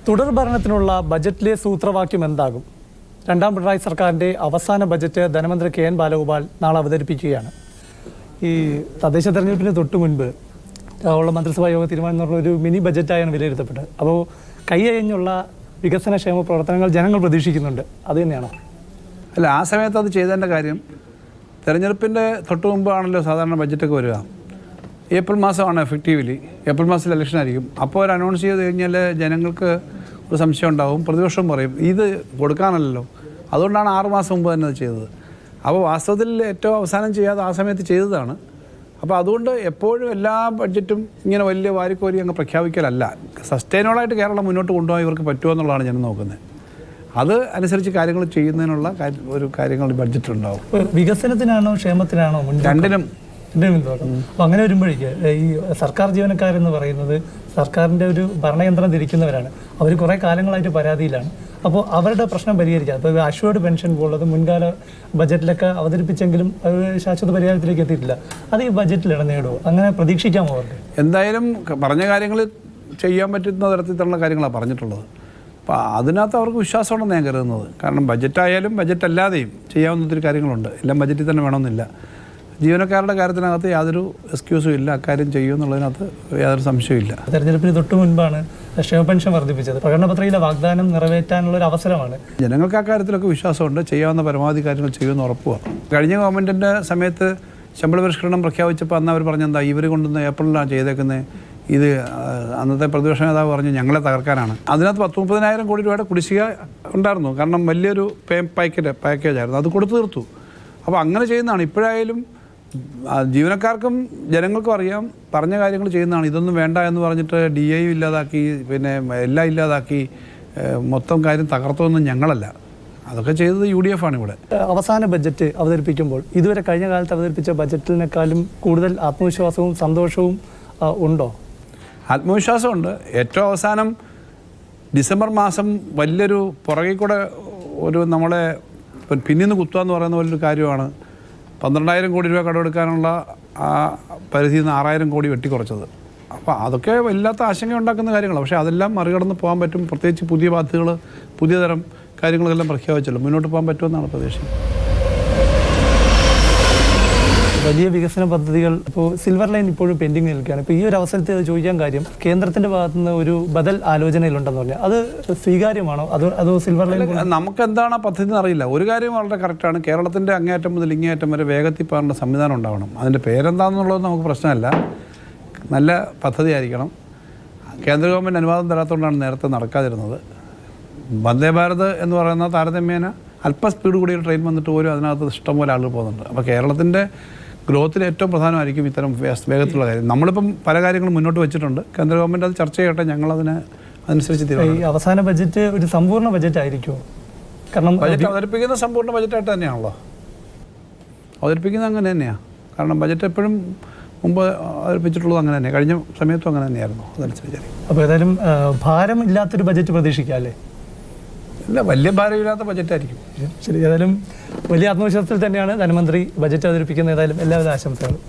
തുടർ ഭരണത്തിനുള്ള ബജറ്റിലെ സൂത്രവാക്യം എന്താകും? രണ്ടാം പിണറായി സർക്കാരിൻ്റെ അവസാന ബജറ്റ് ധനമന്ത്രി കെ എൻ ബാലഗോപാൽ നാളെ അവതരിപ്പിക്കുകയാണ്. ഈ തദ്ദേശ തെരഞ്ഞെടുപ്പിന് തൊട്ട് മുൻപ് ഉള്ള മന്ത്രിസഭാ യോഗ തീരുമാനം എന്ന് പറഞ്ഞ ഒരു മിനി ബജറ്റായാണ് വിലയിരുത്തപ്പെട്ടത്. അപ്പോൾ കൈയഴിഞ്ഞുള്ള വികസനക്ഷേമ പ്രവർത്തനങ്ങൾ ജനങ്ങൾ പ്രതീക്ഷിക്കുന്നുണ്ട്. അത് തന്നെയാണോ? അല്ല, ആ സമയത്ത് അത് ചെയ്തതിൻ്റെ കാര്യം തെരഞ്ഞെടുപ്പിൻ്റെ തൊട്ട് മുമ്പാണല്ലോ സാധാരണ ബഡ്ജറ്റൊക്കെ വരിക. ഏപ്രിൽ മാസമാണ് എഫക്റ്റീവ്ലി. ഏപ്രിൽ മാസത്തിൽ ഇലക്ഷൻ ആയിരിക്കും. അപ്പോൾ ഒരു അനൗൺസ് ചെയ്ത് കഴിഞ്ഞാൽ ജനങ്ങൾക്ക് ഒരു സംശയം ഉണ്ടാവും, പ്രതിപക്ഷം പറയും ഇത് കൊടുക്കാനല്ലോ. അതുകൊണ്ടാണ് 6 മാസം മുമ്പ് തന്നെ അത് ചെയ്തത്. അപ്പോൾ വാസ്തവത്തിൽ ഏറ്റവും അവസാനം ചെയ്യാതെ ആ സമയത്ത് ചെയ്തതാണ്. അപ്പോൾ അതുകൊണ്ട് എപ്പോഴും എല്ലാ ബഡ്ജറ്റും ഇങ്ങനെ വലിയ വാരിക്കോരി അങ്ങ് പ്രഖ്യാപിക്കലല്ല. സസ്റ്റൈനബിളായിട്ട് കേരളം മുന്നോട്ട് കൊണ്ടുപോകാൻ ഇവർക്ക് പറ്റുമോ എന്നുള്ളതാണ് ഞാൻ നോക്കുന്നത്. അത് അനുസരിച്ച് കാര്യങ്ങൾ ചെയ്യുന്നതിനുള്ള ഒരു കാര്യങ്ങൾ ബഡ്ജറ്റിലുണ്ടാവും. വികസനത്തിനാണോ ക്ഷേമത്തിനാണോ? രണ്ടിനും. അപ്പോൾ അങ്ങനെ വരുമ്പോഴേക്ക് ഈ സർക്കാർ ജീവനക്കാരെന്ന് പറയുന്നത് സർക്കാരിൻ്റെ ഒരു ഭരണയന്ത്രം തിരിക്കുന്നവരാണ്. അവർ കുറേ കാലങ്ങളായിട്ട് പരാതിയിലാണ്. അപ്പോൾ അവരുടെ പ്രശ്നം പരിഹരിക്കാം. ഇപ്പോൾ അഷ്വേർഡ് പെൻഷൻ പോലുള്ളത് മുൻകാല ബജറ്റിലൊക്കെ അവതരിപ്പിച്ചെങ്കിലും അത് ശാശ്വത പരിഹാരത്തിലേക്ക് എത്തിയിട്ടില്ല. അത് ഈ ബജറ്റിൽ ഇടം നേടുമോ? അങ്ങനെ പ്രതീക്ഷിക്കാമോ അവർക്ക്? എന്തായാലും പറഞ്ഞ കാര്യങ്ങൾ ചെയ്യാൻ പറ്റുന്ന തരത്തിലുള്ള കാര്യങ്ങളാണ് പറഞ്ഞിട്ടുള്ളത്. അപ്പോൾ അതിനകത്ത് അവർക്ക് വിശ്വാസമുണ്ടെന്ന് ഞാൻ കരുതുന്നത്. കാരണം ബജറ്റായാലും ബജറ്റ് അല്ലാതെയും ചെയ്യാവുന്ന ഒത്തിരി കാര്യങ്ങളുണ്ട്. എല്ലാം ബജറ്റിൽ തന്നെ വേണമെന്നില്ല. ജീവനക്കാരുടെ കാര്യത്തിനകത്ത് യാതൊരു എക്സ്ക്യൂസും ഇല്ല. അക്കാര്യം ചെയ്യുമെന്നുള്ളതിനകത്ത് യാതൊരു സംശയമില്ല. തെരഞ്ഞെടുപ്പിന് തൊട്ട് മുൻപാണ് ക്ഷേമ പെൻഷൻ വർദ്ധിപ്പിച്ചത്. പ്രകടന പത്രികയിലെ വാഗ്ദാനം നിറവേറ്റാനുള്ള ഒരു അവസരമാണ്. ജനങ്ങൾക്ക് ആ കാര്യത്തിലൊക്കെ വിശ്വാസമുണ്ട്. ചെയ്യാവുന്ന പരമാവധി കാര്യങ്ങൾ ചെയ്യുമെന്ന് ഉറപ്പുമാണ്. കഴിഞ്ഞ ഗവൺമെൻറ്റിൻ്റെ സമയത്ത് ശമ്പള പരിഷ്കരണം പ്രഖ്യാപിച്ചപ്പോൾ അന്ന് അവർ പറഞ്ഞെന്താ ഇവർ കൊണ്ടുവന്ന് ഏപ്രിലാണ് ചെയ്തേക്കുന്നത്, ഇത് അന്നത്തെ പ്രതിപക്ഷ നേതാവ് പറഞ്ഞു ഞങ്ങളെ തകർക്കാനാണ്. അതിനകത്ത് 30-30,000 കോടി രൂപയുടെ കുടിശ്ശിക ഉണ്ടായിരുന്നു. കാരണം വലിയൊരു പാക്കേജായിരുന്നു. അത് കൊടുത്തു തീർത്തു. അപ്പോൾ അങ്ങനെ ചെയ്യുന്നതാണ്. ഇപ്പോഴായാലും ജീവനക്കാർക്കും ജനങ്ങൾക്കും അറിയാം പറഞ്ഞ കാര്യങ്ങൾ ചെയ്യുന്നതാണ്. ഇതൊന്നും വേണ്ട എന്ന് പറഞ്ഞിട്ട് DA ഇല്ലാതാക്കി, പിന്നെ എല്ലാം ഇല്ലാതാക്കി, മൊത്തം കാര്യം തകർത്തതൊന്നും ഞങ്ങളല്ല. അതൊക്കെ ചെയ്തത് UDF ആണ്. ഇവിടെ അവസാന ബജറ്റ് അവതരിപ്പിക്കുമ്പോൾ ഇതുവരെ കഴിഞ്ഞ കാലത്ത് അവതരിപ്പിച്ച ബജറ്റിനേക്കാളും കൂടുതൽ ആത്മവിശ്വാസവും സന്തോഷവും ഉണ്ടോ? ആത്മവിശ്വാസമുണ്ട്. ഏറ്റവും അവസാനം ഡിസംബർ മാസം വലിയൊരു പുറകിൽ കൂടെ ഒരു നമ്മളെ പിന്നിന്ന് കുത്തുക എന്ന് പറയുന്ന പോലൊരു കാര്യമാണ് 12,000 കോടി രൂപ കടമെടുക്കാനുള്ള ആ പരിധിയിൽ നിന്ന് 6,000 കോടി വെട്ടിക്കുറച്ചത്. അപ്പോൾ അതൊക്കെ വല്ലാത്ത ആശങ്ക ഉണ്ടാക്കുന്ന കാര്യങ്ങളാണ്. പക്ഷേ അതെല്ലാം മറികടന്ന് പോകാൻ പറ്റും. പ്രത്യേകിച്ച് പുതിയ പദ്ധതികൾ, പുതിയ തരം കാര്യങ്ങളെല്ലാം പ്രഖ്യാപിച്ചല്ലോ. മുന്നോട്ട് പോകാൻ പറ്റുമെന്നാണ് പ്രതീക്ഷിക്കുന്നത്. വലിയ വികസന പദ്ധതികൾ ഇപ്പോൾ സിൽവർ ലൈൻ ഇപ്പോഴും പെൻഡിങ് നിൽക്കുകയാണ്. ഇപ്പോൾ ഈ ഒരു അവസരത്തിൽ അത് ചോദിക്കാൻ കാര്യം കേന്ദ്രത്തിൻ്റെ ഭാഗത്തു നിന്ന് ഒരു ബദൽ ആലോചനയിലുണ്ടെന്ന് പറഞ്ഞാൽ അത് സ്വീകാര്യമാണോ? അതോ സിൽവർ ലൈൻ നമുക്ക് എന്താണ് പദ്ധതി എന്നറിയില്ല. ഒരു കാര്യം വളരെ കറക്റ്റാണ്. കേരളത്തിൻ്റെ അങ്ങേയറ്റം മുതൽ ഇങ്ങേയറ്റം വരെ വേഗത്തിൽ പോകാനുള്ള സംവിധാനം ഉണ്ടാവണം. അതിൻ്റെ പേരെന്താണെന്നുള്ളത് നമുക്ക് പ്രശ്നമല്ല. നല്ല പദ്ധതി ആയിരിക്കണം. കേന്ദ്ര ഗവൺമെൻറ് അനുവാദം തരാത്തതുകൊണ്ടാണ് നേരത്തെ നടക്കാതിരുന്നത്. വന്ദേ ഭാരത് എന്ന് പറയുന്ന താരതമ്യേന അല്പ സ്പീഡ് കൂടി ഒരു ട്രെയിൻ വന്നിട്ട് പോലും അതിനകത്ത് ഇഷ്ടംപോലെ ആളുകൾ പോകുന്നുണ്ട്. അപ്പോൾ കേരളത്തിൻ്റെ ഗ്രോത്തിന് ഏറ്റവും പ്രധാനമായിരിക്കും ഇത്തരം വേഗത്തിലുള്ള കാര്യം. നമ്മളിപ്പം പല കാര്യങ്ങളും മുന്നോട്ട് വെച്ചിട്ടുണ്ട്. കേന്ദ്ര ഗവൺമെൻറ് അത് ചർച്ച ചെയ്യട്ടെ. ഞങ്ങളതിന് അനുസരിച്ച് തീരുമാനം. ഈ അവസാന ബജറ്റ് ഒരു സമ്പൂർണ്ണ ബജറ്റ് ആയിരിക്കുമോ? കാരണം ബജറ്റ് അവതരിപ്പിക്കുന്ന സമ്പൂർണ്ണ ബജറ്റായിട്ട് തന്നെയാണല്ലോ അവതരിപ്പിക്കുന്നത്. അങ്ങനെ തന്നെയാണ്. കാരണം ബജറ്റ് എപ്പോഴും മുമ്പ് അവതരിപ്പിച്ചിട്ടുള്ളത് അങ്ങനെ തന്നെ, കഴിഞ്ഞ സമയത്തും അങ്ങനെ തന്നെയായിരുന്നു. അതനുസരിച്ച് അപ്പോൾ ഏതായാലും ഭാരം ഇല്ലാത്തൊരു ബജറ്റ് പ്രതീക്ഷിക്കാം അല്ലേ? ഇല്ല, വലിയ ഭാരമില്ലാത്ത ബജറ്റായിരിക്കും. ശരി, ഏതായാലും വലിയ ആത്മവിശ്വാസത്തിൽ തന്നെയാണ് ധനമന്ത്രി ബജറ്റ് അവതരിപ്പിക്കുന്നത്. ഏതായാലും എല്ലാവിധ ആശംസകളും.